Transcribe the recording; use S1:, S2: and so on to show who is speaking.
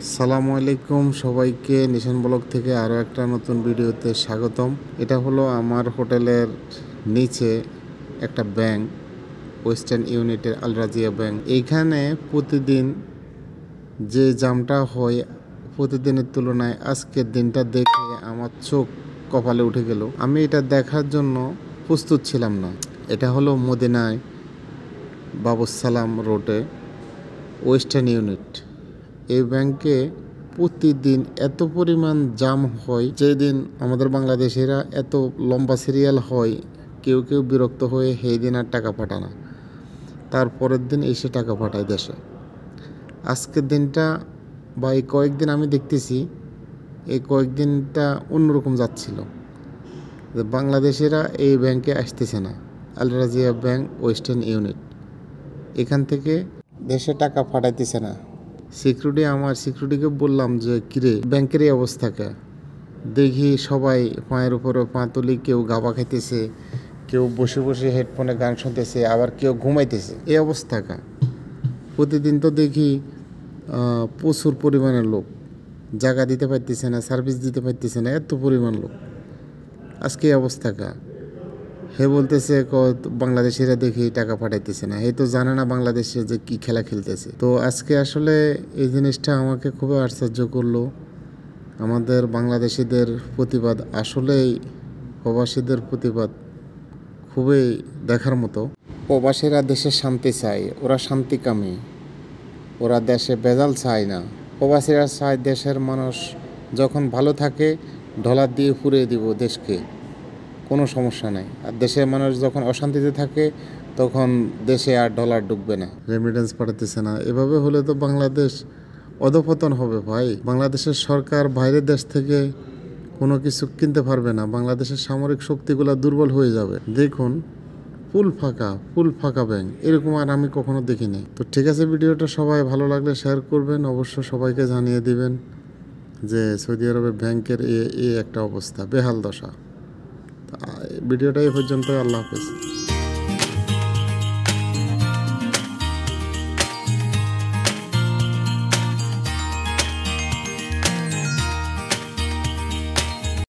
S1: আসসালামু আলাইকুম সবাইকে নিশান ব্লগ থেকে আরও একটা নতুন ভিডিওতে স্বাগতম। এটা হলো আমার হোটেলের নিচে একটা ব্যাংক, ওয়েস্টার্ন ইউনিটের আল রাজিয়া ব্যাংক। এইখানে প্রতিদিন যে জামটা হয় প্রতিদিনের তুলনায় আজকের দিনটা দেখে আমার চোখ কপালে উঠে গেল। আমি এটা দেখার জন্য প্রস্তুত ছিলাম না। এটা হলো মদিনায় বাবুস সালাম রোডে ওয়েস্টার্ন ইউনিট। এই ব্যাংকে প্রতিদিন এত পরিমাণ জাম হয়, যেদিন আমাদের বাংলাদেশিরা এত লম্বা সিরিয়াল হয়, কেউ কেউ বিরক্ত হয়ে সেই দিন আর টাকা পাঠায় না, তারপরের দিন এসে টাকা পাঠায় দেশে। আজকের দিনটা বা এই কয়েকদিন আমি দেখতেছি এই কয়েকদিনটা অন্যরকম যাচ্ছিল। বাংলাদেশিরা এই ব্যাংকে আসতেছে না, আল রাজিয়া ব্যাংক ওয়েস্টার্ন ইউনিট, এখান থেকে দেশে টাকা পাঠাইতেছে না। সিকিউরিটিকে বললাম যে কিরে ব্যাংকের এই অবস্থাকে দেখি, সবাই পায়ের উপরে পা তুলি, কেউ গাবা খাইতেছে, কেউ বসে বসে হেডফোনে গান শুনতেছে, আবার কেউ ঘুমাইতেছে। এই অবস্থাকা প্রতিদিন তো দেখি প্রচুর পরিমাণের লোক জায়গা দিতে পারতেছে না, সার্ভিস দিতে পারতেছে না, এত পরিমাণ লোক। আজকে এই অবস্থাকা হে বলতেছে বাংলাদেশিরা দেখি টাকা পাঠাইতেছে না, হে তো জানে না বাংলাদেশে যে কি খেলা খেলতেছে। তো আজকে আসলে এই জিনিসটা আমাকে খুবই আশ্চর্য করলো। আমাদের বাংলাদেশিদের প্রতিবাদ, আসলেই প্রবাসীদের প্রতিবাদ খুবই দেখার মতো। প্রবাসীরা দেশে শান্তি চায়, ওরা শান্তিকামী, ওরা দেশে ভেজাল চায় না। প্রবাসীরা চায় দেশের মানুষ যখন ভালো থাকে ডলার দিয়ে পুড়িয়ে দিব দেশকে, কোনো সমস্যা নাই। আর দেশের মানুষ যখন অশান্তিতে থাকে তখন দেশে আর ডলার ঢুকবে না, রেমিটেন্স পাঠাতেছে না। এভাবে হলে তো বাংলাদেশ অধঃপতন হবে ভাই। বাংলাদেশের সরকার বাইরের দেশ থেকে কোনো কিছু কিনতে পারবে না, বাংলাদেশের সামরিক শক্তিগুলো দুর্বল হয়ে যাবে। দেখুন ফুল ফাঁকা ব্যাংক, এরকম আর আমি কখনো দেখিনি। তো ঠিক আছে, ভিডিওটা সবাই ভালো লাগলে শেয়ার করবেন, অবশ্য সবাইকে জানিয়ে দিবেন যে সৌদি আরবের ব্যাংকের এই একটা অবস্থা, বেহাল দশা। ভিডিওটা এই পর্যন্ত, আল্লাহ হাফেজ।